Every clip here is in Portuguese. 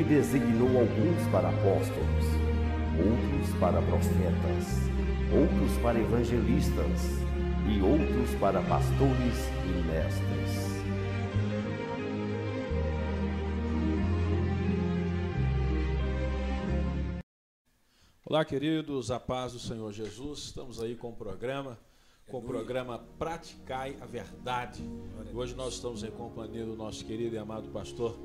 designou alguns para apóstolos, outros para profetas, outros para evangelistas e outros para pastores e mestres. Olá, queridos, a paz do Senhor Jesus. Estamos aí com o programa Praticai a Verdade. Hoje nós estamos em companhia do nosso querido e amado pastor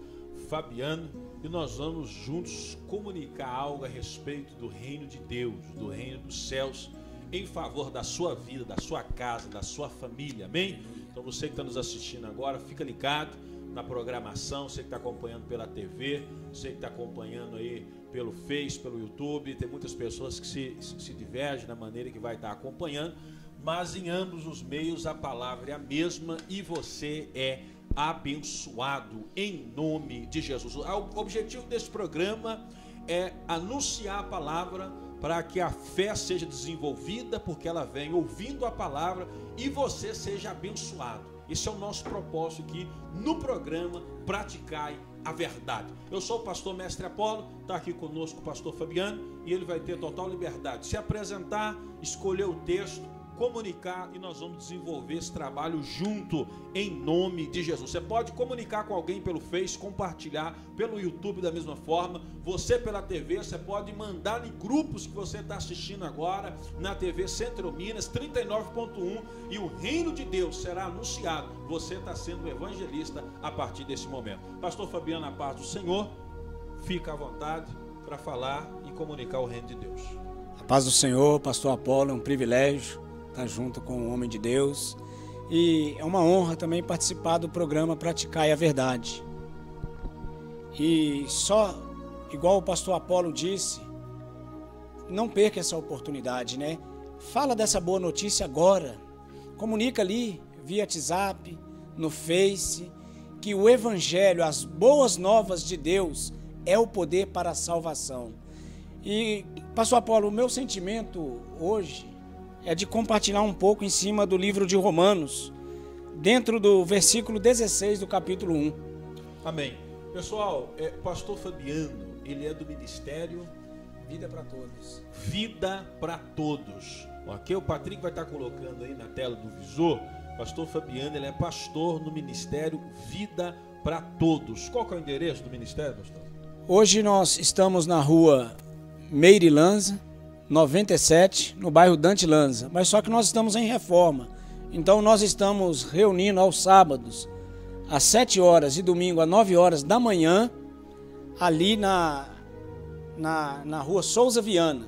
Fabiano e nós vamos juntos comunicar algo a respeito do reino de Deus, do reino dos céus, em favor da sua vida, da sua casa, da sua família, amém? Então você que está nos assistindo agora, fica ligado na programação, você que está acompanhando pela TV, você que está acompanhando aí pelo Face, pelo YouTube, tem muitas pessoas que se divergem na maneira que vai estar acompanhando, mas em ambos os meios a palavra é a mesma e você é abençoado em nome de Jesus. O objetivo desse programa é anunciar a palavra para que a fé seja desenvolvida, porque ela vem ouvindo a palavra e você seja abençoado. Esse é o nosso propósito aqui no programa Praticai a Verdade. Eu sou o pastor Mestre Apolo, está aqui conosco o pastor Fabiano e ele vai ter total liberdade de se apresentar, escolher o texto, comunicar e nós vamos desenvolver esse trabalho junto em nome de Jesus. Você pode comunicar com alguém pelo Face, compartilhar pelo YouTube da mesma forma, você pela TV, você pode mandar em grupos que você está assistindo agora, na TV Centro Minas 39.1 e o reino de Deus será anunciado. Você está sendo evangelista a partir desse momento. Pastor Fabiano, a paz do Senhor, fica à vontade para falar e comunicar o reino de Deus. A paz do Senhor, pastor Apolo, é um privilégio estar junto com o homem de Deus e é uma honra também participar do programa Praticai a Verdade. E só, igual o pastor Apolo disse, não perca essa oportunidade, né? Fala dessa boa notícia agora, comunica ali via WhatsApp, no Face, que o Evangelho, as boas novas de Deus é o poder para a salvação. E, pastor Apolo, o meu sentimento hoje é de compartilhar um pouco em cima do livro de Romanos, dentro do versículo 16 do capítulo 1. Amém. Pessoal, pastor Fabiano, ele é do ministério Vida para Todos. Vida para Todos. Ok? O Patrick vai estar colocando aí na tela do visor. Pastor Fabiano, ele é pastor no ministério Vida para Todos. Qual que é o endereço do ministério, pastor? Hoje nós estamos na rua Meire Lanza, 97, no bairro Dante Lanza, mas só que nós estamos em reforma, então nós estamos reunindo aos sábados, às 7 horas e domingo às 9 horas da manhã, ali na rua Souza Viana,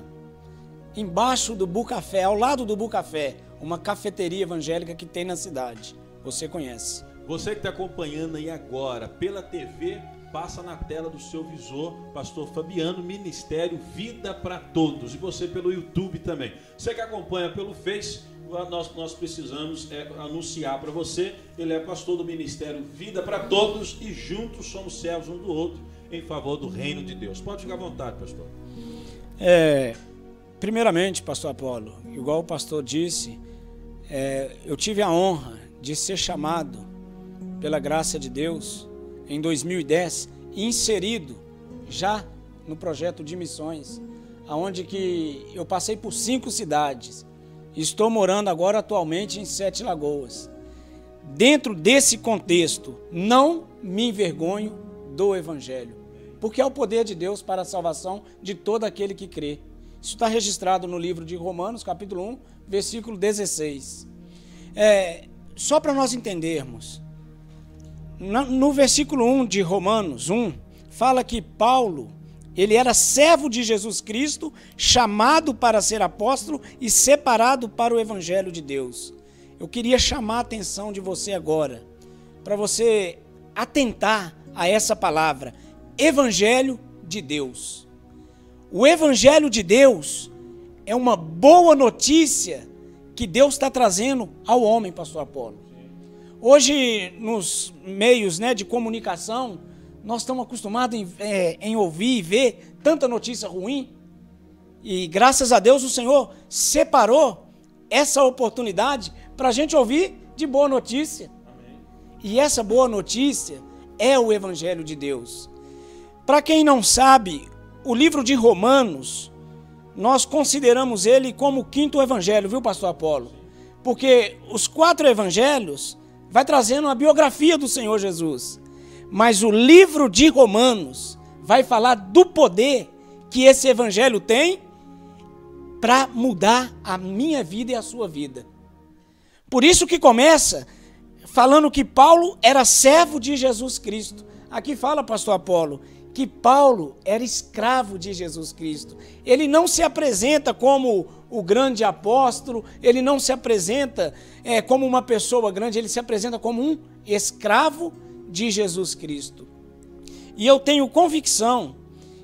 embaixo do Bucafé, ao lado do Bucafé, uma cafeteria evangélica que tem na cidade, você conhece. Você que está acompanhando aí agora pela TV, passa na tela do seu visor, pastor Fabiano, Ministério Vida para Todos. E você pelo YouTube também. Você que acompanha pelo Face, nós precisamos anunciar para você. Ele é pastor do Ministério Vida para Todos e juntos somos servos um do outro em favor do reino de Deus. Pode ficar à vontade, pastor. Primeiramente, pastor Apolo, igual o pastor disse, eu tive a honra de ser chamado pela graça de Deus em 2010, inserido já no projeto de missões, onde que eu passei por 5 cidades. Estou morando agora atualmente em 7 Lagoas. Dentro desse contexto, não me envergonho do Evangelho, porque é o poder de Deus para a salvação de todo aquele que crê. Isso está registrado no livro de Romanos, capítulo 1, versículo 16. Só para nós entendermos, no versículo 1 de Romanos 1, fala que Paulo, ele era servo de Jesus Cristo, chamado para ser apóstolo e separado para o Evangelho de Deus. Eu queria chamar a atenção de você agora, para você atentar a essa palavra, Evangelho de Deus. O Evangelho de Deus é uma boa notícia que Deus está trazendo ao homem, pastor Apolo. Hoje, nos meios, de comunicação, nós estamos acostumados em ouvir e ver tanta notícia ruim. E graças a Deus o Senhor separou essa oportunidade para a gente ouvir de boa notícia. Amém. E essa boa notícia é o Evangelho de Deus. Para quem não sabe, o livro de Romanos, nós consideramos ele como o 5º evangelho, viu, pastor Apolo? Porque os 4 evangelhos vai trazendo a biografia do Senhor Jesus. Mas o livro de Romanos vai falar do poder que esse evangelho tem para mudar a minha vida e a sua vida. Por isso que começa falando que Paulo era servo de Jesus Cristo. Aqui fala, pastor Apolo, que Paulo era escravo de Jesus Cristo. Ele não se apresenta como o grande apóstolo, ele não se apresenta como uma pessoa grande, ele se apresenta como um escravo de Jesus Cristo. E eu tenho convicção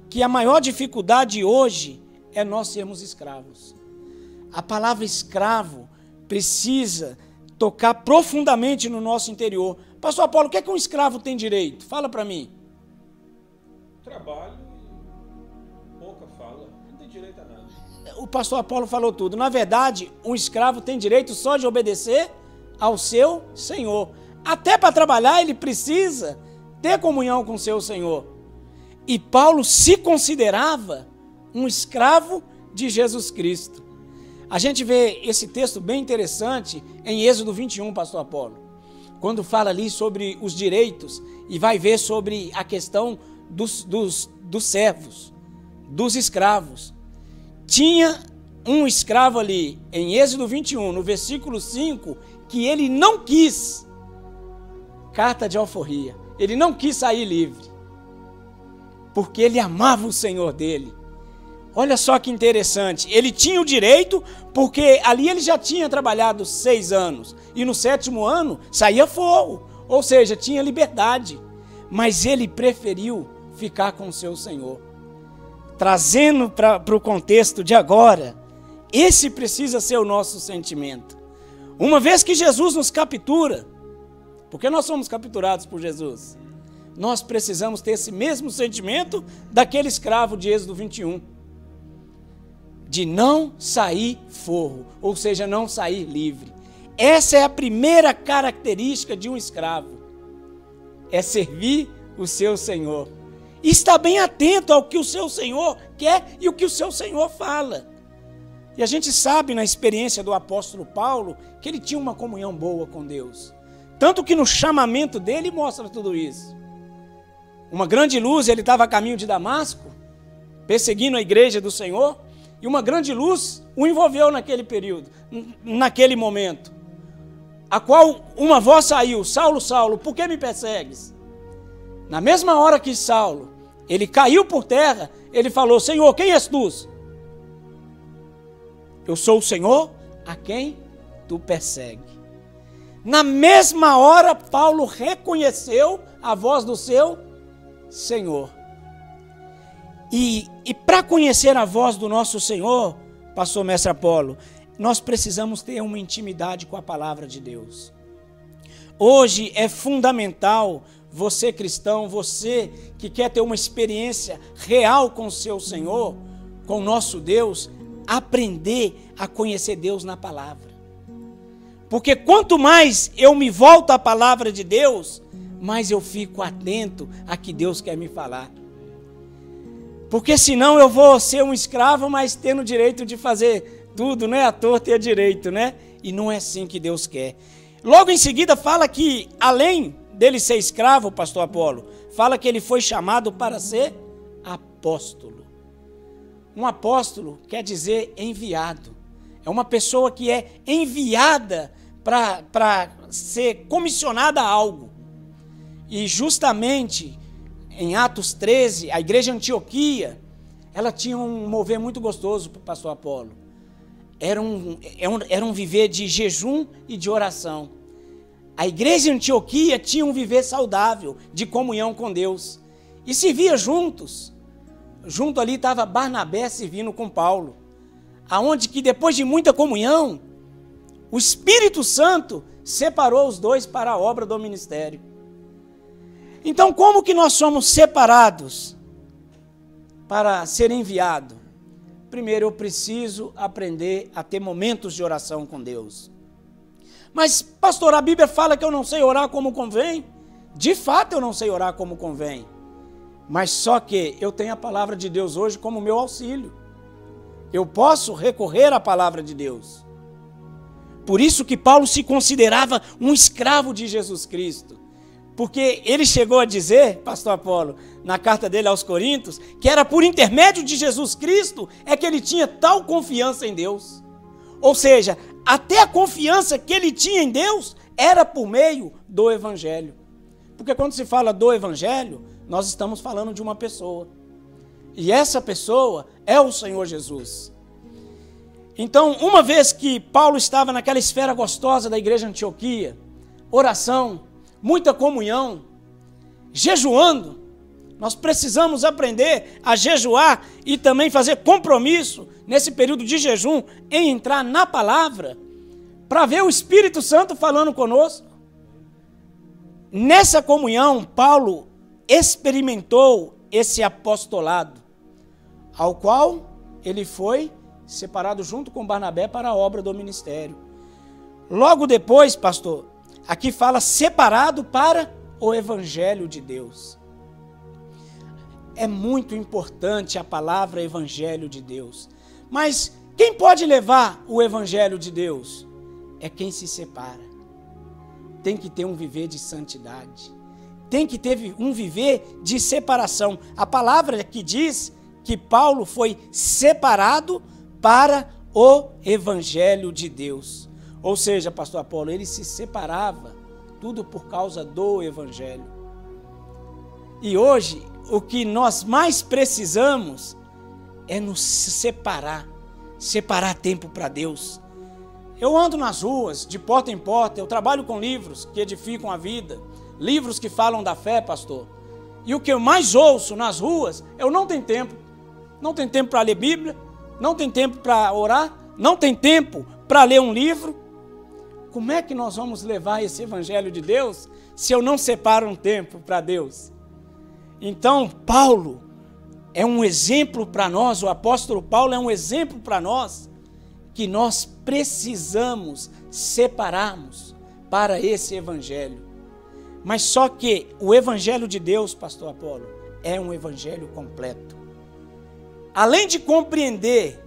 que a maior dificuldade hoje é nós sermos escravos. A palavra escravo precisa tocar profundamente no nosso interior. Pastor Apolo, o que é que um escravo tem direito? Fala para mim. Trabalho e pouca fala, não tem direito a nada. O pastor Apolo falou tudo. Na verdade, um escravo tem direito só de obedecer ao seu senhor. Até para trabalhar ele precisa ter comunhão com o seu senhor. E Paulo se considerava um escravo de Jesus Cristo. A gente vê esse texto bem interessante em Êxodo 21, pastor Apolo, quando fala ali sobre os direitos e vai ver sobre a questão dos servos, dos escravos. Tinha um escravo ali, em Êxodo 21, no versículo 5, que ele não quis carta de alforria, ele não quis sair livre, porque ele amava o Senhor dele. Olha só que interessante, ele tinha o direito, porque ali ele já tinha trabalhado 6 anos, e no 7º ano saía fogo, ou seja, tinha liberdade, mas ele preferiu ficar com o seu Senhor. Trazendo para o contexto de agora, esse precisa ser o nosso sentimento. Uma vez que Jesus nos captura, porque nós somos capturados por Jesus, nós precisamos ter esse mesmo sentimento daquele escravo de Êxodo 21, de não sair forro, ou seja, não sair livre. Essa é a primeira característica de um escravo, é servir o seu Senhor. E está bem atento ao que o seu Senhor quer e o que o seu Senhor fala. E a gente sabe na experiência do apóstolo Paulo que ele tinha uma comunhão boa com Deus. Tanto que no chamamento dele mostra tudo isso. Uma grande luz, ele estava a caminho de Damasco, perseguindo a igreja do Senhor, e uma grande luz o envolveu naquele período, naquele momento, a qual uma voz saiu: Saulo, Saulo, por que me persegues? Na mesma hora que Saulo, ele caiu por terra, ele falou: Senhor, quem és tu? Eu sou o Senhor a quem tu persegue. Na mesma hora, Paulo reconheceu a voz do seu Senhor. E para conhecer a voz do nosso Senhor, pastor mestre Apolo, nós precisamos ter uma intimidade com a palavra de Deus. Hoje é fundamental você cristão, você que quer ter uma experiência real com o seu Senhor, com o nosso Deus, aprender a conhecer Deus na palavra. Porque quanto mais eu me volto à palavra de Deus, mais eu fico atento a que Deus quer me falar. Porque senão eu vou ser um escravo, mas tendo o direito de fazer tudo, né? À torta e à direito, né? E não é assim que Deus quer. Logo em seguida fala que, além dele ser escravo, pastor Apolo, fala que ele foi chamado para ser apóstolo. Um apóstolo quer dizer enviado. É uma pessoa que é enviada para ser comissionada a algo. E justamente em Atos 13, a igreja de Antioquia, ela tinha um mover muito gostoso para o pastor Apolo. Era um viver de jejum e de oração. A igreja de Antioquia tinha um viver saudável, de comunhão com Deus. E servia juntos. Junto ali estava Barnabé servindo com Paulo. Aonde que depois de muita comunhão, o Espírito Santo separou os dois para a obra do ministério. Então, como que nós somos separados para ser enviado? Primeiro, eu preciso aprender a ter momentos de oração com Deus. Mas, pastor, a Bíblia fala que eu não sei orar como convém. De fato, eu não sei orar como convém. Mas só que eu tenho a palavra de Deus hoje como meu auxílio. Eu posso recorrer à palavra de Deus. Por isso que Paulo se considerava um escravo de Jesus Cristo. Porque ele chegou a dizer, pastor Apolo, na carta dele aos Coríntios, que era por intermédio de Jesus Cristo é que ele tinha tal confiança em Deus. Ou seja, até a confiança que ele tinha em Deus era por meio do Evangelho. Porque quando se fala do Evangelho, nós estamos falando de uma pessoa. E essa pessoa é o Senhor Jesus. Então, uma vez que Paulo estava naquela esfera gostosa da igreja de Antioquia, oração, muita comunhão, jejuando, nós precisamos aprender a jejuar e também fazer compromisso nesse período de jejum em entrar na palavra para ver o Espírito Santo falando conosco. Nessa comunhão, Paulo experimentou esse apostolado, ao qual ele foi separado junto com Barnabé para a obra do ministério. Logo depois, pastor, aqui fala separado para o Evangelho de Deus. É muito importante a palavra Evangelho de Deus. Mas quem pode levar o Evangelho de Deus? É quem se separa. Tem que ter um viver de santidade. Tem que ter um viver de separação. A palavra que diz que Paulo foi separado para o Evangelho de Deus. Ou seja, pastor Apolo, ele se separava tudo por causa do Evangelho. E hoje, o que nós mais precisamos é nos separar tempo para Deus. Eu ando nas ruas, de porta em porta, eu trabalho com livros que edificam a vida, livros que falam da fé, pastor. E o que eu mais ouço nas ruas, eu não tenho tempo. Não tenho tempo para ler Bíblia, não tenho tempo para orar, não tenho tempo para ler um livro. Como é que nós vamos levar esse Evangelho de Deus se eu não separo um tempo para Deus? Então, Paulo é um exemplo para nós, o apóstolo Paulo é um exemplo para nós, que nós precisamos separarmos para esse Evangelho. Mas só que o Evangelho de Deus, pastor Apolo, é um Evangelho completo. Além de compreender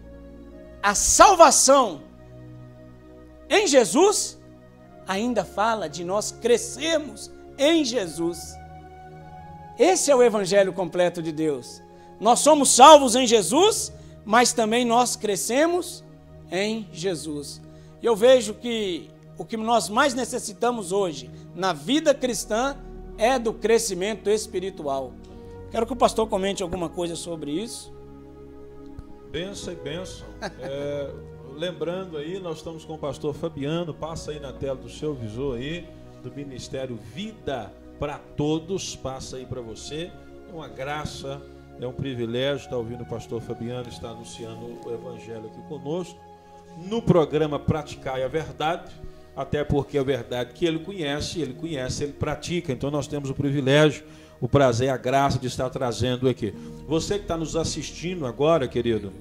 a salvação em Jesus, ainda fala de nós crescermos em Jesus. Esse é o Evangelho completo de Deus. Nós somos salvos em Jesus, mas também nós crescemos em Jesus. E eu vejo que o que nós mais necessitamos hoje na vida cristã é do crescimento espiritual. Quero que o pastor comente alguma coisa sobre isso. Bênção e bênção. Lembrando aí, nós estamos com o pastor Fabiano, passa aí na tela do seu visor aí, do Ministério Vida para Todos, passa aí para você. É uma graça, é um privilégio estar ouvindo o pastor Fabiano, estar anunciando o Evangelho aqui conosco, no programa Praticai a Verdade, até porque a verdade que ele conhece, ele pratica. Então nós temos o privilégio, o prazer, a graça de estar trazendo aqui. Você que está nos assistindo agora, querido,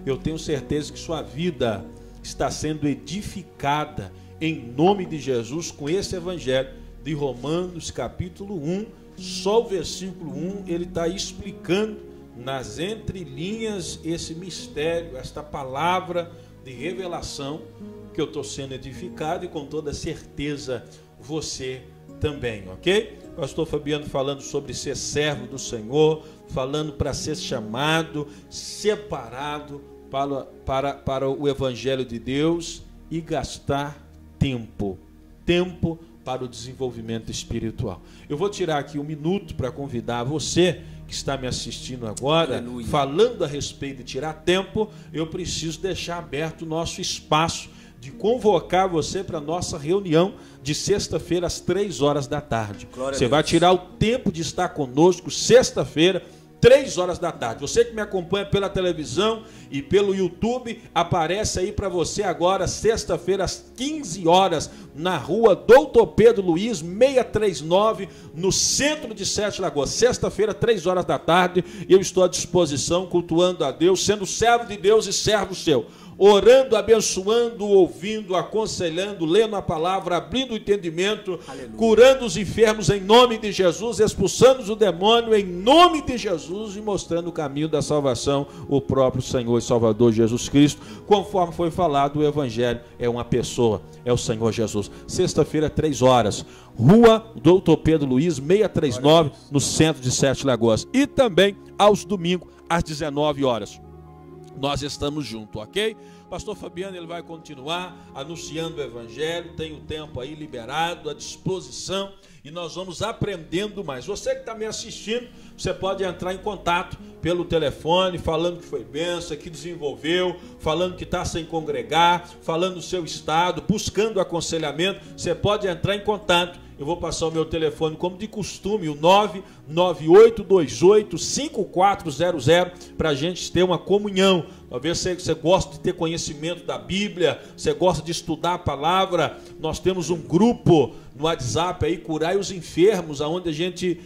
eu tenho certeza que sua vida está sendo edificada em nome de Jesus com esse Evangelho de Romanos capítulo 1, só o versículo 1, ele está explicando nas entrelinhas esse mistério, esta palavra de revelação que eu estou sendo edificado e com toda certeza você também, ok? Pastor Fabiano falando sobre ser servo do Senhor, falando para ser chamado, separado para o Evangelho de Deus e gastar tempo para o desenvolvimento espiritual. Eu vou tirar aqui um minuto para convidar você que está me assistindo agora, aleluia, falando a respeito de tirar tempo. Eu preciso deixar aberto o nosso espaço de convocar você para a nossa reunião de sexta-feira às 3 horas da tarde. Você vai tirar o tempo de estar conosco sexta-feira, 3 horas da tarde. Você que me acompanha pela televisão e pelo YouTube, aparece aí para você agora, sexta-feira, às 15 horas, na rua Doutor Pedro Luiz, 639, no centro de Sete Lagoas. Sexta-feira, 3 horas da tarde, eu estou à disposição, cultuando a Deus, sendo servo de Deus e servo seu. orando, abençoando, ouvindo, aconselhando, lendo a palavra, abrindo o entendimento, aleluia, curando os enfermos em nome de Jesus, expulsando o demônio em nome de Jesus e mostrando o caminho da salvação, o próprio Senhor e Salvador Jesus Cristo, conforme foi falado, o Evangelho é uma pessoa, é o Senhor Jesus. Sexta-feira, 3 horas, Rua Doutor Pedro Luiz, 639, no centro de Sete Lagoas. E também aos domingos, às 19 horas. Nós estamos juntos, ok? Pastor Fabiano, ele vai continuar anunciando o Evangelho, tem o tempo aí liberado, à disposição, e nós vamos aprendendo mais. Você que está me assistindo, você pode entrar em contato pelo telefone, falando que foi bênção, que desenvolveu, falando que está sem congregar, falando do seu estado, buscando aconselhamento. Você pode entrar em contato. Eu vou passar o meu telefone como de costume, o 998285400, para a gente ter uma comunhão. Talvez você goste de ter conhecimento da Bíblia, você gosta de estudar a palavra. Nós temos um grupo no WhatsApp aí, Curai os Enfermos, onde a gente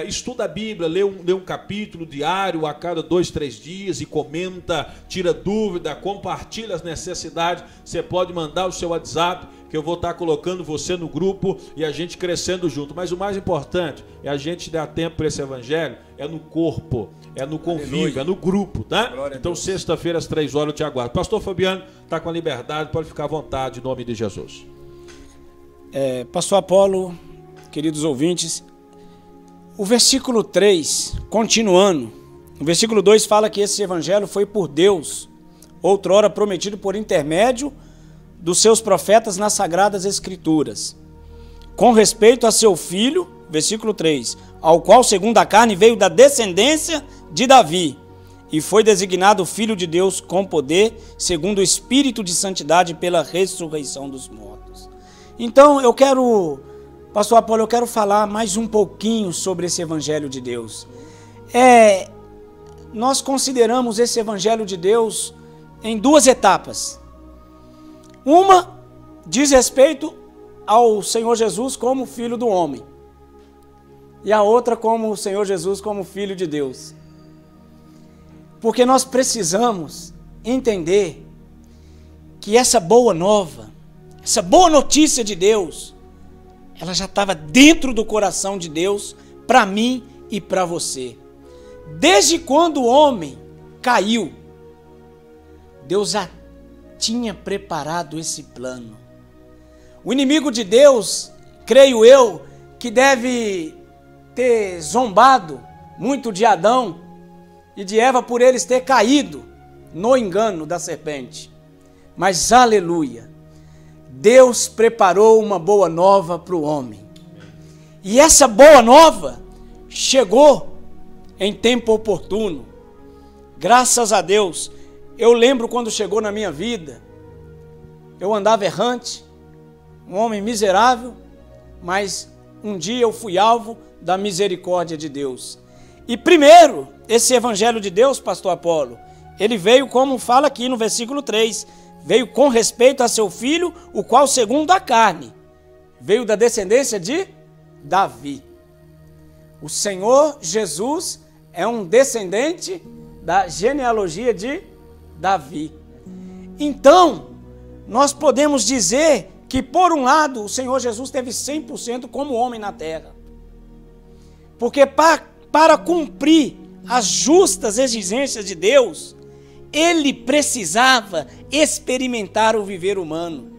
estuda a Bíblia, lê um capítulo diário a cada 2, 3 dias e comenta, tira dúvida, compartilha as necessidades. Você pode mandar o seu WhatsApp, que eu vou estar colocando você no grupo e a gente crescendo junto. Mas o mais importante é a gente dar tempo para esse Evangelho, é no corpo, é no convívio, aleluia, é no grupo, tá? Então sexta-feira às 3 horas eu te aguardo. Pastor Fabiano está com a liberdade, pode ficar à vontade em nome de Jesus. Pastor Apolo, queridos ouvintes, o versículo 3, continuando, o versículo 2 fala que esse Evangelho foi por Deus, outrora prometido por intermédio dos seus profetas nas Sagradas Escrituras, com respeito a seu filho, versículo 3, ao qual segundo a carne veio da descendência de Davi, e foi designado Filho de Deus com poder, segundo o Espírito de Santidade pela ressurreição dos mortos. Então Pastor Apolo, eu quero falar mais um pouquinho sobre esse Evangelho de Deus. Nós consideramos esse Evangelho de Deus em 2 etapas. Uma diz respeito ao Senhor Jesus como Filho do homem. E a outra como o Senhor Jesus como Filho de Deus. Porque nós precisamos entender que essa boa nova, essa boa notícia de Deus, ela já estava dentro do coração de Deus para mim e para você. Desde quando o homem caiu, Deus já tinha preparado esse plano. O inimigo de Deus, creio eu, que deve ter zombado muito de Adão e de Eva por eles ter caído no engano da serpente. Mas aleluia, Deus preparou uma boa nova para o homem. E essa boa nova chegou em tempo oportuno. Graças a Deus. Eu lembro quando chegou na minha vida, eu andava errante, um homem miserável, mas um dia eu fui alvo da misericórdia de Deus. E primeiro, esse Evangelho de Deus, Pastor Apolo, ele veio como fala aqui no versículo 3, veio com respeito a seu filho, o qual segundo a carne, veio da descendência de Davi. O Senhor Jesus é um descendente da genealogia de Davi. Então, nós podemos dizer que, por um lado, o Senhor Jesus teve 100% como homem na terra. Porque para cumprir as justas exigências de Deus, ele precisava experimentar o viver humano.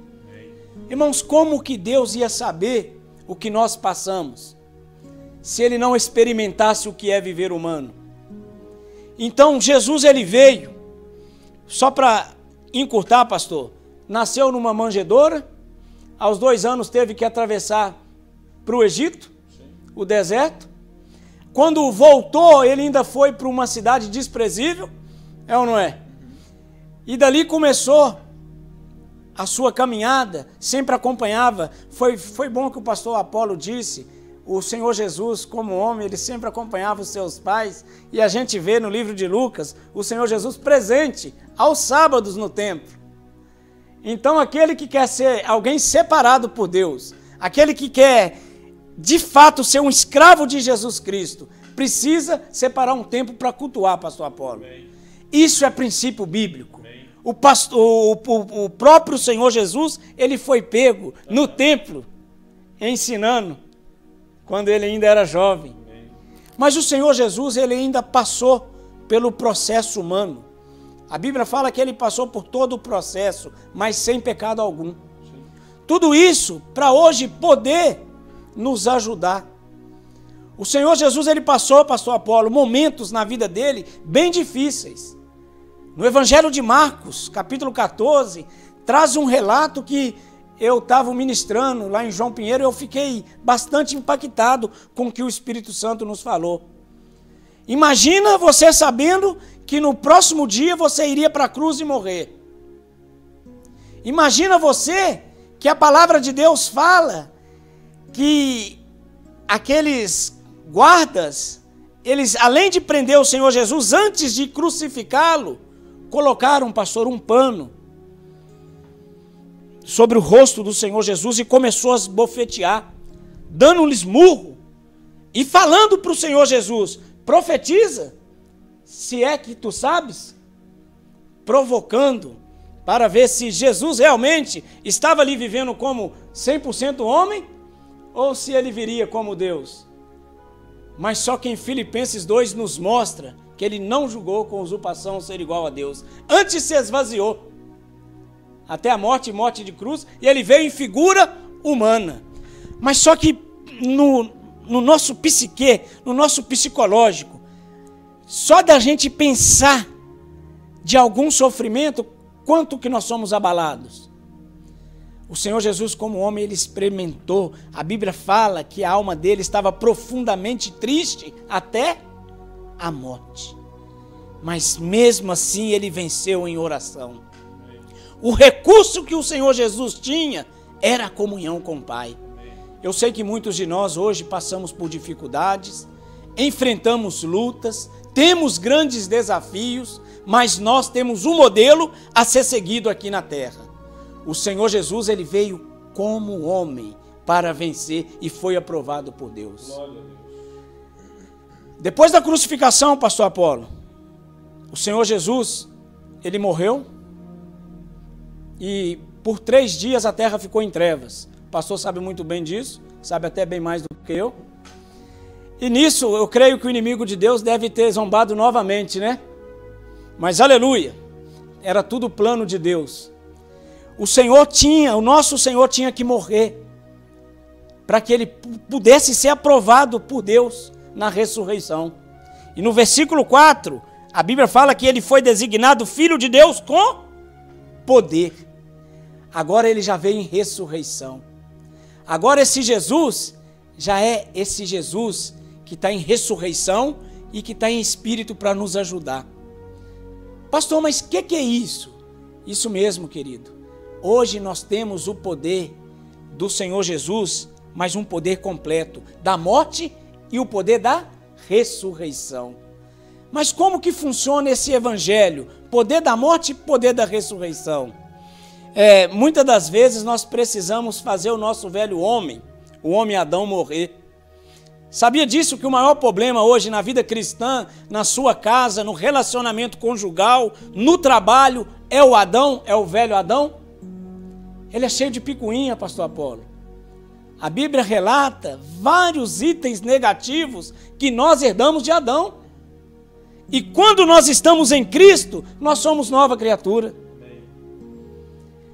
Irmãos, como que Deus ia saber o que nós passamos se ele não experimentasse o que é viver humano? Então, Jesus ele veio, só para encurtar, pastor, nasceu numa manjedoura, aos 2 anos teve que atravessar para o Egito, o deserto. Quando voltou, ele ainda foi para uma cidade desprezível, é ou não é? E dali começou a sua caminhada, sempre acompanhava. Foi bom que o pastor Apolo disse, o Senhor Jesus, como homem, ele sempre acompanhava os seus pais, e a gente vê no livro de Lucas, o Senhor Jesus presente aos sábados no templo. Então, aquele que quer ser alguém separado por Deus, aquele que quer, de fato, ser um escravo de Jesus Cristo, precisa separar um tempo para cultuar, pastor Apolo. Isso é princípio bíblico. o próprio Senhor Jesus, ele foi pego no templo, ensinando, quando ele ainda era jovem. Mas o Senhor Jesus, ele ainda passou pelo processo humano. A Bíblia fala que ele passou por todo o processo, mas sem pecado algum. Tudo isso para hoje poder nos ajudar. O Senhor Jesus, ele passou, pastor Apolo, momentos na vida dele bem difíceis. No Evangelho de Marcos, capítulo 14, traz um relato que eu estava ministrando lá em João Pinheiro e eu fiquei bastante impactado com o que o Espírito Santo nos falou. Imagina você sabendo que no próximo dia você iria para a cruz e morrer. Imagina você que a palavra de Deus fala que aqueles guardas, eles, além de prender o Senhor Jesus, antes de crucificá-lo, colocaram, pastor, um pano sobre o rosto do Senhor Jesus e começou a esbofetear, dando-lhes murro e falando para o Senhor Jesus: profetiza, se é que tu sabes, provocando para ver se Jesus realmente estava ali vivendo como 100% homem ou se ele viria como Deus. Mas só que em Filipenses 2 nos mostra que ele não julgou com usurpação ser igual a Deus. Antes se esvaziou até a morte e morte de cruz, e ele veio em figura humana. Mas só que no nosso psique, no nosso psicológico, só da gente pensar de algum sofrimento, quanto que nós somos abalados. O Senhor Jesus, como homem, ele experimentou. A Bíblia fala que a alma dele estava profundamente triste até a morte. Mas mesmo assim ele venceu em oração. O recurso que o Senhor Jesus tinha era a comunhão com o Pai. Eu sei que muitos de nós hoje passamos por dificuldades, enfrentamos lutas, temos grandes desafios, mas nós temos um modelo a ser seguido aqui na terra. O Senhor Jesus, ele veio como homem para vencer e foi aprovado por Deus. Depois da crucificação, pastor Apolo, o Senhor Jesus, ele morreu e por 3 dias a terra ficou em trevas. O pastor sabe muito bem disso, sabe até bem mais do que eu. E nisso eu creio que o inimigo de Deus deve ter zombado novamente, né? Mas aleluia, era tudo plano de Deus. O nosso Senhor tinha que morrer para que ele pudesse ser aprovado por Deus na ressurreição. E no versículo 4, a Bíblia fala que ele foi designado Filho de Deus com poder. Agora ele já veio em ressurreição. Agora esse Jesus já é esse Jesus que está em ressurreição e que está em espírito para nos ajudar. Pastor, mas o que é isso? Isso mesmo, querido. Hoje nós temos o poder do Senhor Jesus, mas um poder completo da morte e o poder da ressurreição. Mas como que funciona esse evangelho? Poder da morte e poder da ressurreição. Muitas das vezes nós precisamos fazer o nosso velho homem, o homem Adão, morrer. Sabia disso que o maior problema hoje na vida cristã, na sua casa, no relacionamento conjugal, no trabalho, é o Adão, é o velho Adão? Ele é cheio de picuinha, pastor Apolo. A Bíblia relata vários itens negativos que nós herdamos de Adão. E quando nós estamos em Cristo, nós somos nova criatura.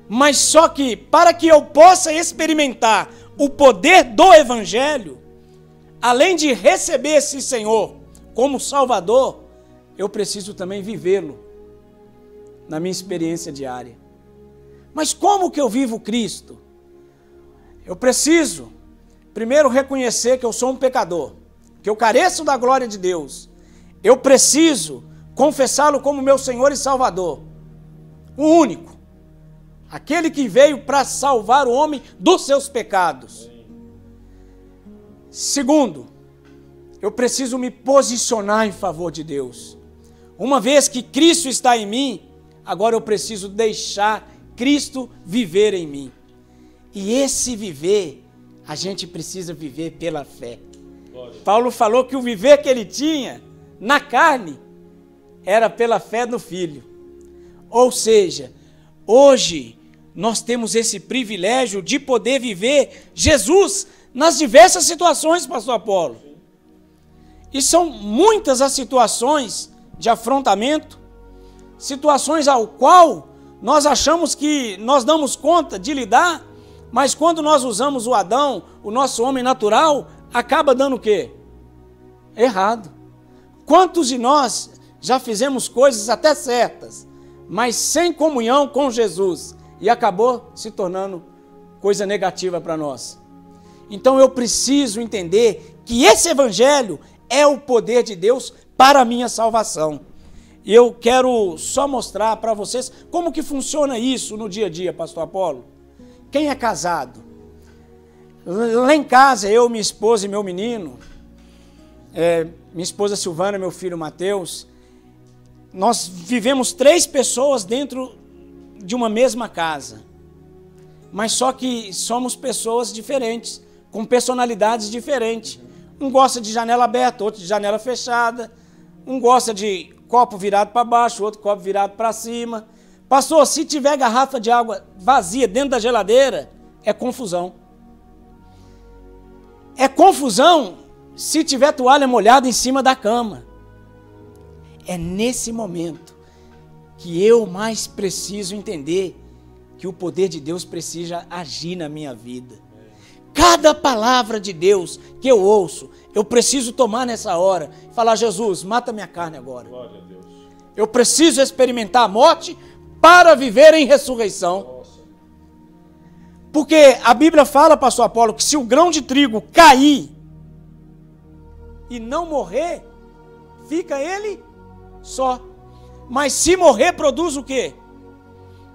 Mas só que para que eu possa experimentar o poder do Evangelho, além de receber esse Senhor como Salvador, eu preciso também vivê-lo na minha experiência diária. Mas como que eu vivo Cristo? Eu preciso, primeiro, reconhecer que eu sou um pecador, que eu careço da glória de Deus. Eu preciso confessá-lo como meu Senhor e Salvador, o único, aquele que veio para salvar o homem dos seus pecados. Segundo, eu preciso me posicionar em favor de Deus. Uma vez que Cristo está em mim, agora eu preciso deixar Cristo viver em mim. E esse viver, a gente precisa viver pela fé. Paulo falou que o viver que ele tinha na carne era pela fé no Filho. Ou seja, hoje nós temos esse privilégio de poder viver Jesus nas diversas situações, pastor Apolo. E são muitas as situações de afrontamento, situações ao qual nós achamos que nós damos conta de lidar, mas quando nós usamos o Adão, o nosso homem natural, acaba dando o quê? Errado. Quantos de nós já fizemos coisas até certas, mas sem comunhão com Jesus, e acabou se tornando coisa negativa para nós? Então eu preciso entender que esse evangelho é o poder de Deus para a minha salvação. E eu quero só mostrar para vocês como que funciona isso no dia a dia, pastor Apolo. Quem é casado? Lá em casa, eu, minha esposa e meu menino, minha esposa Silvana, meu filho Mateus, nós vivemos 3 pessoas dentro de uma mesma casa. Mas só que somos pessoas diferentes, com personalidades diferentes. Um gosta de janela aberta, outro de janela fechada. Um gosta de copo virado para baixo, outro copo virado para cima. Pastor, se tiver garrafa de água vazia dentro da geladeira, é confusão. É confusão se tiver toalha molhada em cima da cama. É nesse momento que eu mais preciso entender que o poder de Deus precisa agir na minha vida. Cada palavra de Deus que eu ouço, eu preciso tomar nessa hora e falar: Jesus, mata minha carne agora. Glória a Deus. Eu preciso experimentar a morte para viver em ressurreição. Porque a Bíblia fala, pastor Apolo, que se o grão de trigo cair e não morrer, fica ele só. Mas se morrer, produz o quê?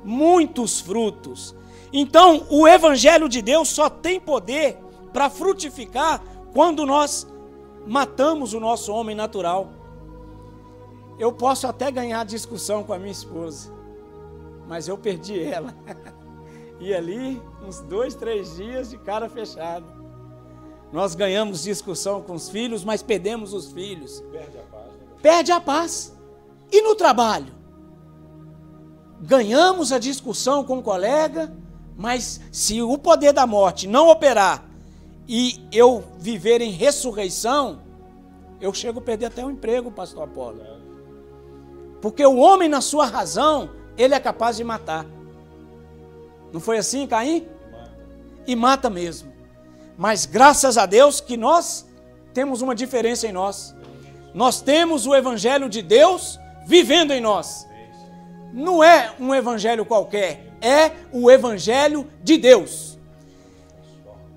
Muitos frutos. Então, o evangelho de Deus só tem poder para frutificar quando nós matamos o nosso homem natural. Eu posso até ganhar discussão com a minha esposa, mas eu perdi ela. E ali, uns 2, 3 dias de cara fechada. Nós ganhamos discussão com os filhos, mas perdemos os filhos. Perde a paz, né? Perde a paz. E no trabalho? Ganhamos a discussão com o colega, mas se o poder da morte não operar e eu viver em ressurreição, eu chego a perder até o emprego, pastor Apolo. Porque o homem, na sua razão, ele é capaz de matar. Não foi assim, Caim? E mata mesmo. Mas graças a Deus que nós temos uma diferença em nós. Nós temos o evangelho de Deus vivendo em nós. Não é um evangelho qualquer, é o evangelho de Deus.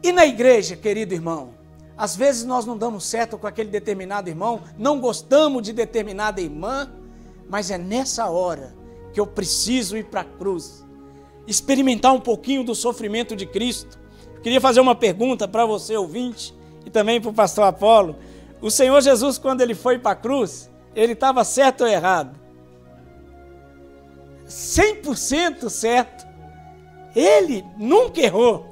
E na igreja, querido irmão, às vezes nós não damos certo com aquele determinado irmão, não gostamos de determinada irmã, mas é nessa hora que eu preciso ir para a cruz, experimentar um pouquinho do sofrimento de Cristo. Eu queria fazer uma pergunta para você, ouvinte, e também para o pastor Apolo. O Senhor Jesus, quando ele foi para a cruz, ele estava certo ou errado? 100% certo. Ele nunca errou.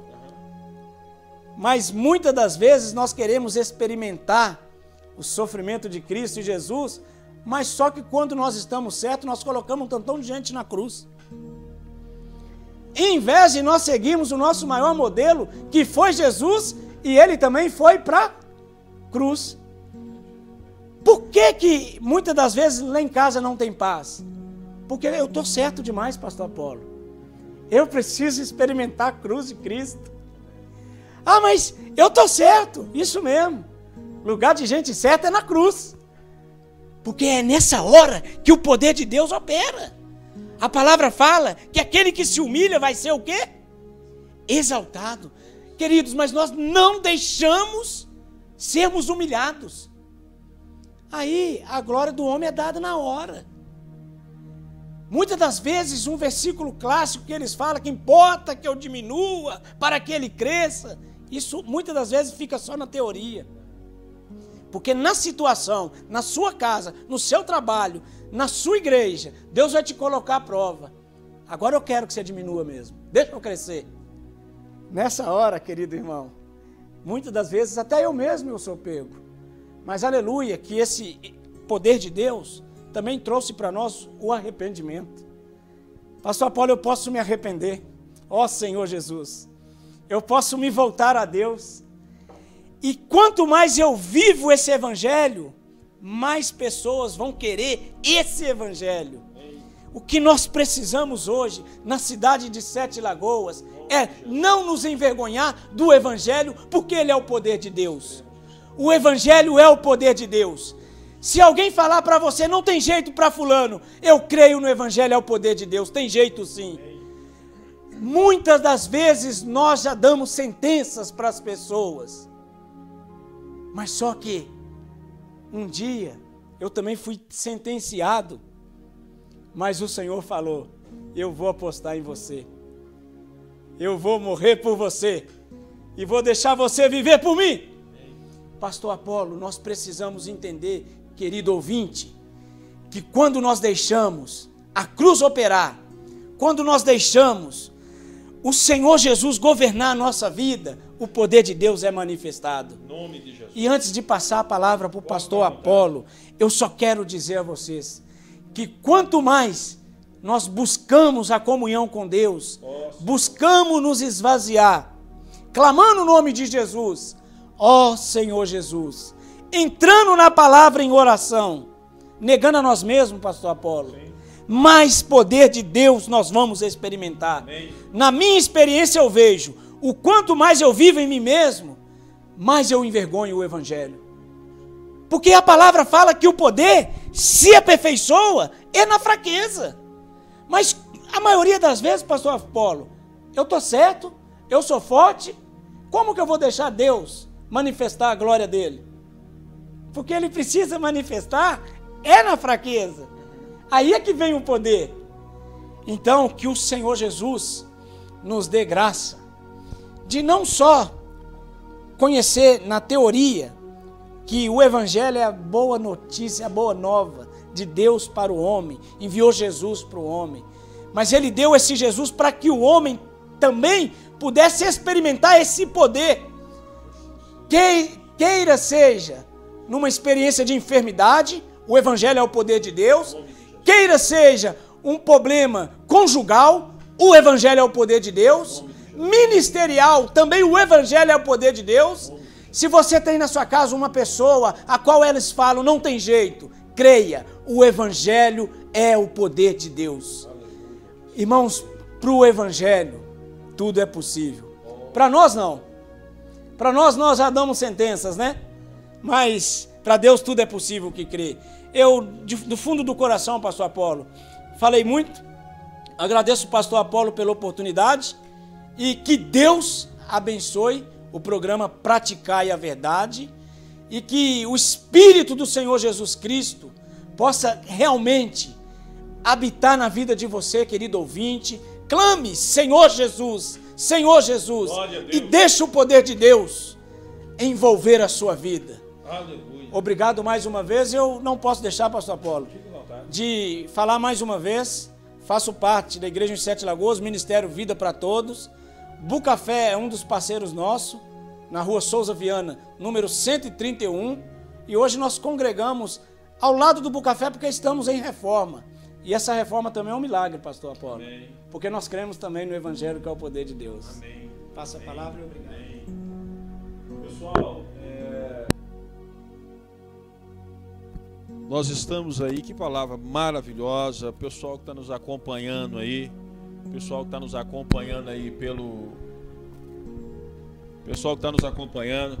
Mas muitas das vezes nós queremos experimentar o sofrimento de Cristo e Jesus, mas só que quando nós estamos certos, nós colocamos um tantão de gente na cruz. Em vez de nós seguirmos o nosso maior modelo, que foi Jesus, e ele também foi para a cruz. Por que muitas das vezes lá em casa não tem paz? Porque eu estou certo demais, pastor Apolo. Eu preciso experimentar a cruz de Cristo. Ah, mas eu estou certo. Isso mesmo. Lugar de gente certa é na cruz. Porque é nessa hora que o poder de Deus opera. A palavra fala que aquele que se humilha vai ser o quê? Exaltado. Queridos, mas nós não deixamos sermos humilhados. Aí a glória do homem é dada na hora. Muitas das vezes um versículo clássico que eles falam que importa que eu diminua para que ele cresça, isso muitas das vezes fica só na teoria. Porque na situação, na sua casa, no seu trabalho, na sua igreja, Deus vai te colocar à prova. Agora eu quero que você diminua mesmo. Deixa eu crescer. Nessa hora, querido irmão, muitas das vezes até eu mesmo eu sou pego. Mas aleluia, que esse poder de Deus também trouxe para nós o arrependimento. Pastor Apolo, eu posso me arrepender. Ó Senhor Jesus, eu posso me voltar a Deus. E quanto mais eu vivo esse evangelho, mais pessoas vão querer esse evangelho. O que nós precisamos hoje, na cidade de Sete Lagoas, é não nos envergonhar do evangelho, porque ele é o poder de Deus. O evangelho é o poder de Deus. Se alguém falar para você, não tem jeito para fulano, eu creio no evangelho, é o poder de Deus, tem jeito sim. Muitas das vezes nós já damos sentenças para as pessoas, mas só que um dia eu também fui sentenciado, mas o Senhor falou, eu vou apostar em você, eu vou morrer por você, e vou deixar você viver por mim. Pastor Apolo, nós precisamos entender, querido ouvinte, que quando nós deixamos a cruz operar, quando nós deixamos o Senhor Jesus governar a nossa vida, o poder de Deus é manifestado. Nome de Jesus. E antes de passar a palavra para o pastor Apolo, eu só quero dizer a vocês que quanto mais nós buscamos a comunhão com Deus, buscamos nos esvaziar, clamando o nome de Jesus, ó Senhor Jesus, entrando na palavra em oração, negando a nós mesmos, pastor Apolo, sim, mais poder de Deus nós vamos experimentar. Amém. Na minha experiência eu vejo, o quanto mais eu vivo em mim mesmo, mais eu envergonho o evangelho. Porque a palavra fala que o poder se aperfeiçoa é na fraqueza. Mas a maioria das vezes, pastor Apolo, eu estou certo, eu sou forte, como que eu vou deixar Deus manifestar a glória dele? Porque ele precisa manifestar é na fraqueza. Aí é que vem o poder. Então, que o Senhor Jesus nos dê graça de não só conhecer na teoria que o evangelho é a boa notícia, a boa nova de Deus para o homem, enviou Jesus para o homem, mas ele deu esse Jesus para que o homem também pudesse experimentar esse poder, queira seja numa experiência de enfermidade, o evangelho é o poder de Deus, queira seja um problema conjugal, o evangelho é o poder de Deus, ministerial, também o evangelho é o poder de Deus. Se você tem na sua casa uma pessoa a qual eles falam, não tem jeito, creia, o evangelho é o poder de Deus. Irmãos, para o evangelho, tudo é possível. Para nós não. Para nós já damos sentenças, né? Mas para Deus tudo é possível que crê. Eu, do fundo do coração, pastor Apolo, falei muito, agradeço o pastor Apolo pela oportunidade e que Deus abençoe o programa Praticai a Verdade e que o Espírito do Senhor Jesus Cristo possa realmente habitar na vida de você, querido ouvinte. Clame, Senhor Jesus, e deixe o poder de Deus envolver a sua vida. Aleluia. Obrigado mais uma vez. Eu não posso deixar, pastor Apolo, de falar mais uma vez. Faço parte da Igreja em Sete Lagoas, Ministério Vida para Todos. Bucafé é um dos parceiros nossos, na rua Souza Viana, número 131. E hoje nós congregamos ao lado do Bucafé porque estamos em reforma. E essa reforma também é um milagre, pastor Apolo. Amém. Porque nós cremos também no Evangelho, que é o poder de Deus. Amém. Passa a palavra e obrigado. Amém. Pessoal, nós estamos aí, que palavra maravilhosa. Pessoal que está nos acompanhando aí, pessoal que está nos acompanhando aí pelo... Pessoal que está nos acompanhando,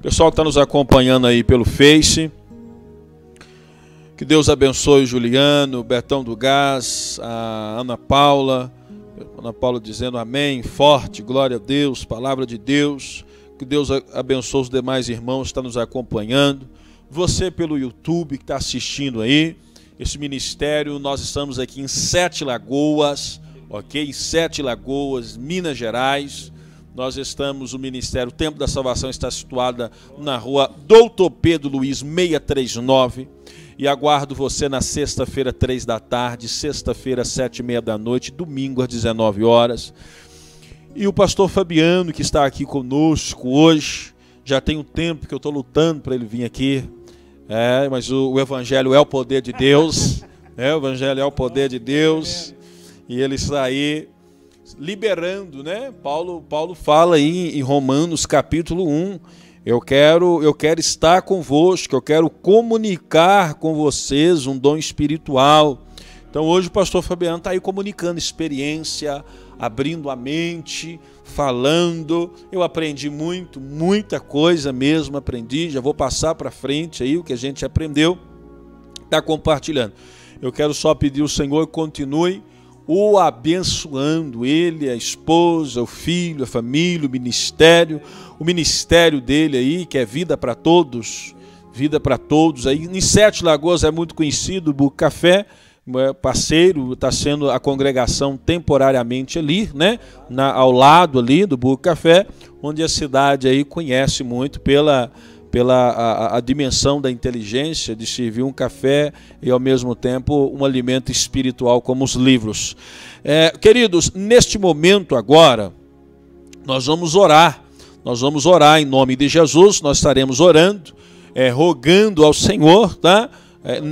Pessoal que está nos acompanhando aí pelo Face. Que Deus abençoe o Juliano, o Betão do Gás, a Ana Paula dizendo amém, forte, glória a Deus, palavra de Deus. Que Deus abençoe os demais irmãos que estão nos acompanhando. Você pelo YouTube que está assistindo aí, esse ministério, nós estamos aqui em Sete Lagoas, ok? Em Sete Lagoas, Minas Gerais. Nós estamos, o Ministério o Tempo da Salvação está situada na rua Doutor Pedro Luiz 639. E aguardo você na sexta-feira, 3 da tarde, sexta-feira, 7h30 da noite, domingo às 19 horas. E o pastor Fabiano, que está aqui conosco hoje, já tem um tempo que eu estou lutando para ele vir aqui, mas o Evangelho é o poder de Deus, o Evangelho é o poder de Deus. e ele está aí liberando, né? Paulo fala aí em Romanos capítulo 1, eu quero estar convosco, eu quero comunicar com vocês um dom espiritual. Então hoje o pastor Fabiano está aí comunicando experiência, abrindo a mente, falando. Eu aprendi muita coisa mesmo, aprendi, já vou passar para frente aí o que a gente aprendeu, está compartilhando. Eu quero só pedir ao Senhor que continue o abençoando, ele, a esposa, o filho, a família, o ministério dele aí, que é Vida para Todos, aí em Sete Lagoas é muito conhecido, o Buco Café, parceiro, está sendo a congregação temporariamente ali, né, ao lado ali do Buco Café, onde a cidade aí conhece muito pela a dimensão da inteligência de servir um café e ao mesmo tempo um alimento espiritual como os livros. Queridos, neste momento agora, nós vamos orar em nome de Jesus, nós estaremos orando, rogando ao Senhor, tá?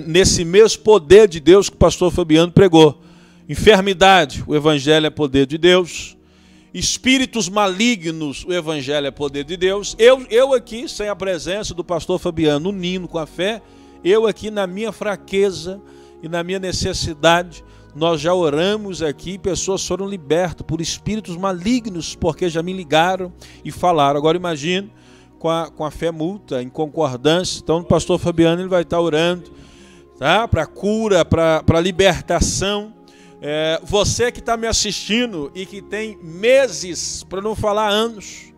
Nesse mesmo poder de Deus que o pastor Fabiano pregou. Enfermidade, o Evangelho é poder de Deus. Espíritos malignos, o Evangelho é poder de Deus. Eu aqui, sem a presença do pastor Fabiano, unindo com a fé, eu aqui na minha fraqueza e na minha necessidade, nós já oramos aqui, pessoas foram libertas por espíritos malignos, porque já me ligaram e falaram. Agora imagine com a fé multa, em concordância. Então o pastor Fabiano ele vai estar orando, tá? Para cura, para libertação. Você que está me assistindo e que tem meses, para não falar anos,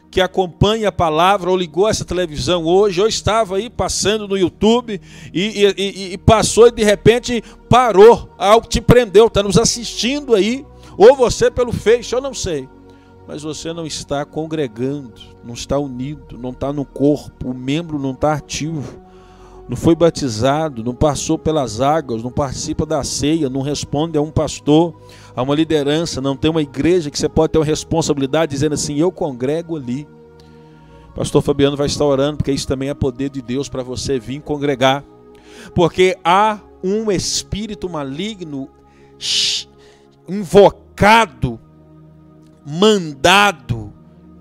que acompanha a palavra ou ligou essa televisão hoje, ou estava aí passando no YouTube e passou e de repente parou, algo te prendeu, está nos assistindo aí, ou você pelo Face, eu não sei, mas você não está congregando, não está unido, não está no corpo, o membro não está ativo. Não foi batizado, não passou pelas águas, não participa da ceia, não responde a um pastor, a uma liderança, não tem uma igreja que você pode ter uma responsabilidade dizendo assim, eu congrego ali. Pastor Fabiano vai estar orando, porque isso também é poder de Deus para você vir congregar. Porque há um espírito maligno invocado, mandado,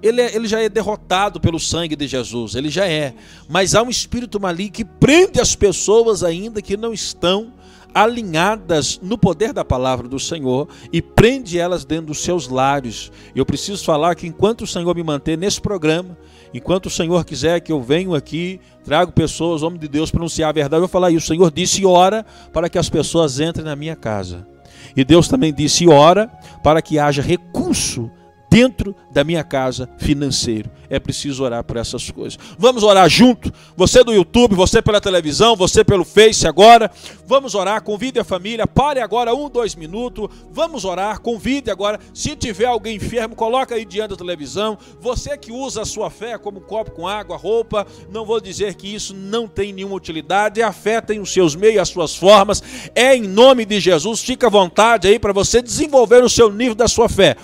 ele já é derrotado pelo sangue de Jesus, ele já é. Mas há um espírito maligno que prende as pessoas ainda que não estão alinhadas no poder da palavra do Senhor e prende elas dentro dos seus lares. Eu preciso falar que enquanto o Senhor me manter nesse programa, enquanto o Senhor quiser que eu venha aqui, trago pessoas, homem de Deus, para anunciar a verdade, eu vou falar isso. O Senhor disse, ora para que as pessoas entrem na minha casa. E Deus também disse, ora para que haja recurso dentro da minha casa financeiro. É preciso orar por essas coisas. Vamos orar junto. Você do YouTube, você pela televisão, você pelo Face agora. Vamos orar, convide a família. Pare agora 2 minutos. Vamos orar, convide agora. Se tiver alguém enfermo, coloca aí diante da televisão. Você que usa a sua fé como um copo com água, roupa, não vou dizer que isso não tem nenhuma utilidade. A fé tem os seus meios, as suas formas. É em nome de Jesus. Fica à vontade aí para você desenvolver o seu nível da sua fé.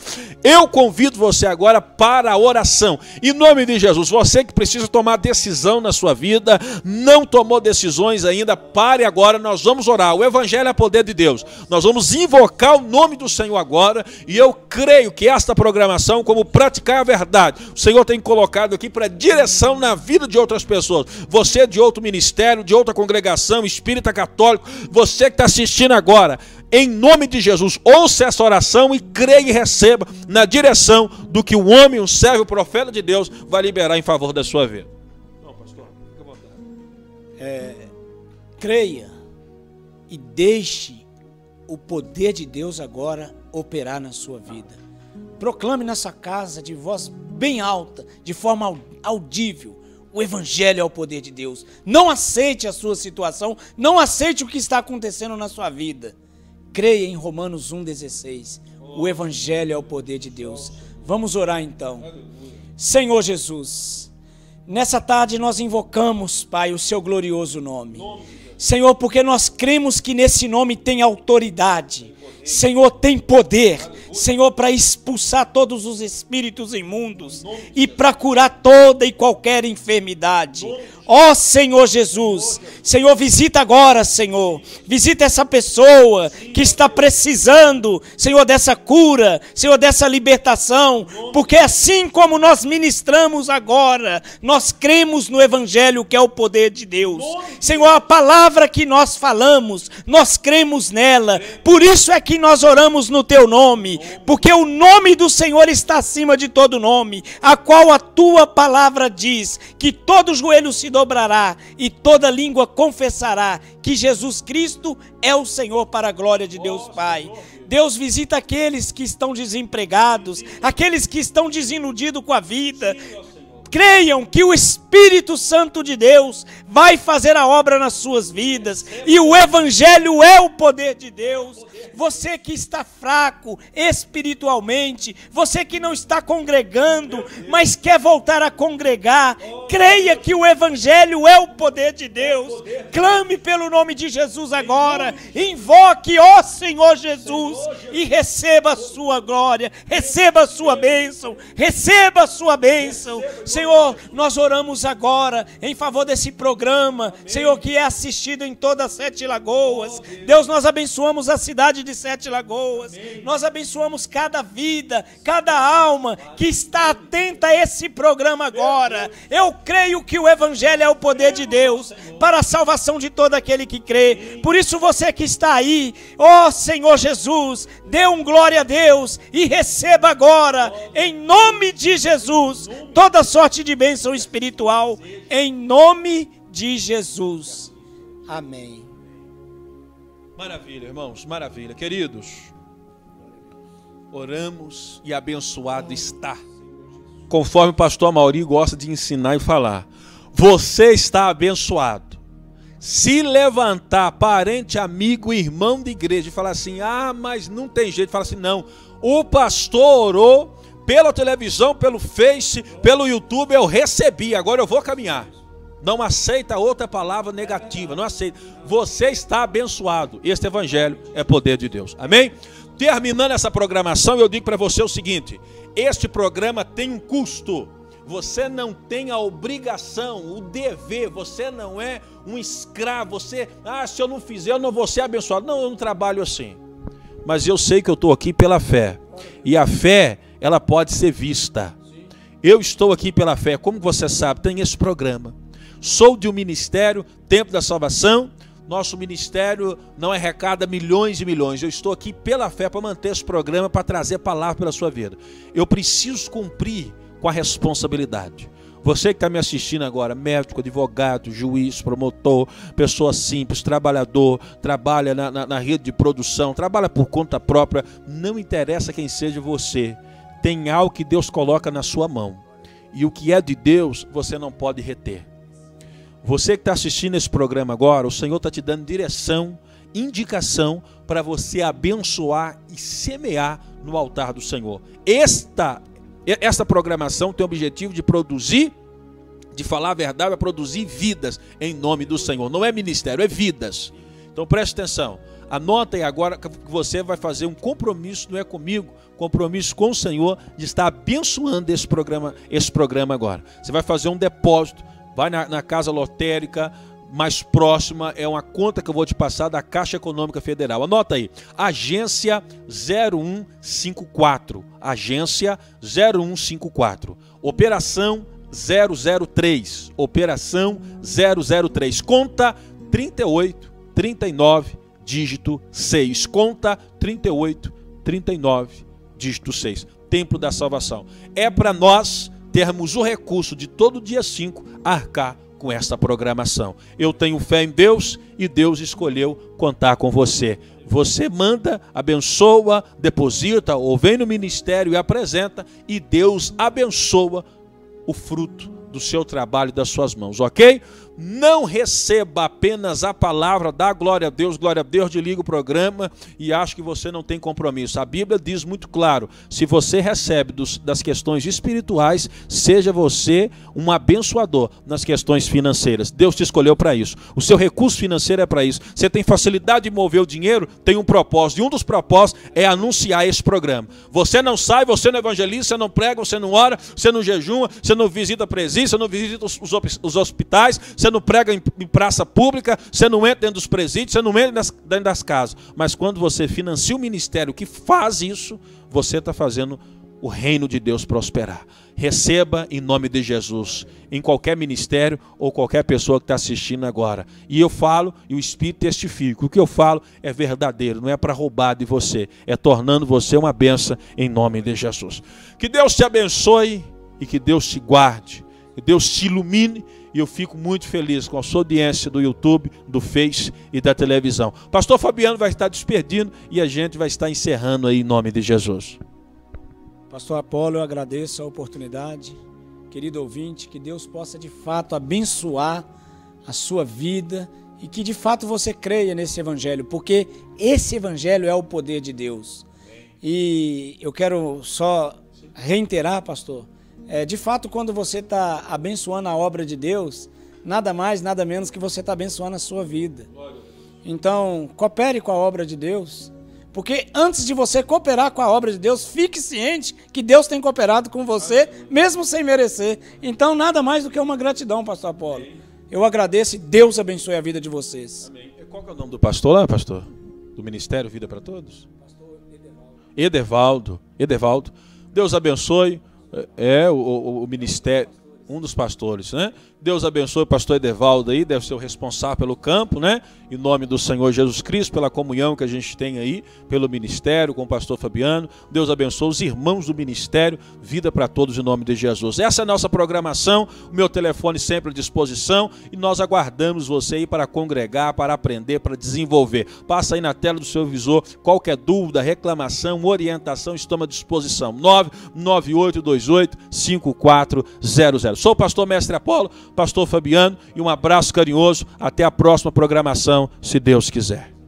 Eu convido você agora para a oração. Em nome de Jesus, você que precisa tomar decisão na sua vida, não tomou decisões ainda, pare agora, nós vamos orar. O Evangelho é poder de Deus. Nós vamos invocar o nome do Senhor agora, e eu creio que esta programação, como praticar a verdade, o Senhor tem colocado aqui para direção na vida de outras pessoas. Você de outro ministério, de outra congregação, espírita católico, você que está assistindo agora, em nome de Jesus, ouça essa oração e creia e receba na direção do que o homem, o servo, o profeta de Deus vai liberar em favor da sua vida. Não, pastor, fica à vontade. Creia e deixe o poder de Deus agora operar na sua vida. Proclame nessa casa de voz bem alta, de forma audível. O Evangelho é o poder de Deus. Não aceite a sua situação, não aceite o que está acontecendo na sua vida. Creia em Romanos 1,16. O Evangelho é o poder de Deus. Vamos orar então. Senhor Jesus, nessa tarde nós invocamos, Pai, o seu glorioso nome. Senhor, porque nós cremos que nesse nome tem autoridade. Senhor, tem poder. Senhor, para expulsar todos os espíritos imundos e para curar toda e qualquer enfermidade. Ó Senhor Jesus, Senhor, visita agora, Senhor. Visita essa pessoa que está precisando, Senhor, dessa cura, Senhor, dessa libertação. Porque assim como nós ministramos agora, nós cremos no Evangelho, que é o poder de Deus. Senhor, a palavra que nós falamos, nós cremos nela. Por isso é que nós oramos no teu nome. Porque o nome do Senhor está acima de todo nome, a qual a tua palavra diz que todo joelho se dobrará e toda língua confessará que Jesus Cristo é o Senhor, para a glória de Deus Pai. Deus, visita aqueles que estão desempregados, aqueles que estão desiludidos com a vida. Creiam que o Espírito Santo de Deus vai fazer a obra nas suas vidas. E o Evangelho é o poder de Deus. Você que está fraco espiritualmente, você que não está congregando, mas quer voltar a congregar, creia que o Evangelho é o poder de Deus. Clame pelo nome de Jesus agora. Invoque, ó Senhor Jesus, e receba a sua glória, receba a sua bênção, receba a sua bênção. Senhor, nós oramos agora em favor desse programa, Senhor, que é assistido em todas as 7 Lagoas. Deus, nós abençoamos a cidade de 7 Lagoas. Nós abençoamos cada vida, cada alma que está atenta a esse programa agora. Eu creio que o Evangelho é o poder de Deus para a salvação de todo aquele que crê. Por isso você que está aí, ó Senhor Jesus, dê um glória a Deus e receba agora, em nome de Jesus, toda sorte de bênção espiritual, em nome de Jesus. Amém. Maravilha, irmãos, maravilha. Queridos, oramos e abençoado está. Conforme o pastor Mauri gosta de ensinar e falar, você está abençoado. Se levantar parente, amigo, irmão de igreja e falar assim, ah, mas não tem jeito, fala assim, não, o pastor orou pela televisão, pelo Face, pelo YouTube, eu recebi, agora eu vou caminhar. Não aceita outra palavra negativa, não aceita. Você está abençoado. Este Evangelho é poder de Deus. Amém? Terminando essa programação, eu digo para você o seguinte, este programa tem um custo. Você não tem a obrigação, o dever, você não é um escravo, você, se eu não fizer, eu não vou ser abençoado. Não, eu não trabalho assim. Mas eu sei que eu estou aqui pela fé. E a fé, ela pode ser vista. Eu estou aqui pela fé, como você sabe, tem esse programa. Sou de um ministério, Tempo da Salvação. Nosso ministério não arrecada milhões e milhões. Eu estou aqui pela fé para manter esse programa, para trazer a palavra pela sua vida. Eu preciso cumprir com a responsabilidade. Você que está me assistindo agora, médico, advogado, juiz, promotor, pessoa simples, trabalhador, trabalha na rede de produção, trabalha por conta própria, não interessa quem seja você, tem algo que Deus coloca na sua mão. E o que é de Deus, você não pode reter. Você que está assistindo esse programa agora, o Senhor está te dando direção, indicação para você abençoar e semear no altar do Senhor. Esta programação tem o objetivo de produzir, de falar a verdade, vai produzir vidas em nome do Senhor. Não é ministério, é vidas. Então preste atenção. Anota aí agora que você vai fazer um compromisso, não é comigo, compromisso com o Senhor de estar abençoando esse programa agora. Você vai fazer um depósito, vai na casa lotérica mais próxima, é uma conta que eu vou te passar da Caixa Econômica Federal. Anota aí, agência 0154, agência 0154, operação 003, operação 003, conta 3839, dígito 6, conta 3839, dígito 6, Templo da Salvação. É para nós termos o recurso de todo dia 5 arcar com essa programação. Eu tenho fé em Deus e Deus escolheu contar com você. Você manda, abençoa, deposita ou vem no ministério e apresenta e Deus abençoa o fruto do seu trabalho e das suas mãos, ok? Não receba apenas a palavra, dá glória a Deus, desliga o programa e acha que você não tem compromisso. A Bíblia diz muito claro, se você recebe das questões espirituais, seja você um abençoador nas questões financeiras. Deus te escolheu para isso. O seu recurso financeiro é para isso. Você tem facilidade de mover o dinheiro, tem um propósito. E um dos propósitos é anunciar esse programa. Você não sai, você não evangeliza, você não prega, você não ora, você não jejuma, você não visita presídio, você não visita os hospitais, você não prega em praça pública, você não entra dentro dos presídios, você não entra dentro das casas. Mas quando você financia o ministério que faz isso, você está fazendo o reino de Deus prosperar. Receba em nome de Jesus, em qualquer ministério ou qualquer pessoa que está assistindo agora. E eu falo, e o Espírito testifica. O que eu falo é verdadeiro, não é para roubar de você, é tornando você uma bênção em nome de Jesus. Que Deus te abençoe e que Deus te guarde, que Deus te ilumine. E eu fico muito feliz com a sua audiência do YouTube, do Face e da televisão. Pastor Fabiano vai estar despedindo e a gente vai estar encerrando aí em nome de Jesus. Pastor Apolo, eu agradeço a oportunidade. Querido ouvinte, que Deus possa de fato abençoar a sua vida e que de fato você creia nesse evangelho, porque esse evangelho é o poder de Deus. E eu quero só reiterar, pastor, de fato, quando você está abençoando a obra de Deus, nada mais, nada menos que você está abençoando a sua vida. Então, coopere com a obra de Deus, porque antes de você cooperar com a obra de Deus, fique ciente que Deus tem cooperado com você, mesmo sem merecer. Então, nada mais do que uma gratidão, pastor Apolo. Eu agradeço e Deus abençoe a vida de vocês. Amém. Qual que é o nome do pastor lá, pastor? Do Ministério Vida para Todos? Pastor Edevaldo. Edevaldo. Deus abençoe. O ministério, um dos pastores, né? Deus abençoe o pastor Edevaldo aí, deve ser o responsável pelo campo, né? Em nome do Senhor Jesus Cristo, pela comunhão que a gente tem aí, pelo ministério com o pastor Fabiano. Deus abençoe os irmãos do ministério, vida para todos em nome de Jesus. Essa é a nossa programação, o meu telefone sempre à disposição e nós aguardamos você aí para congregar, para aprender, para desenvolver. Passa aí na tela do seu visor, qualquer dúvida, reclamação, orientação, estamos à disposição. 998285400. Sou o pastor Mestre Apolo, pastor Fabiano, e um abraço carinhoso. Até a próxima programação, se Deus quiser.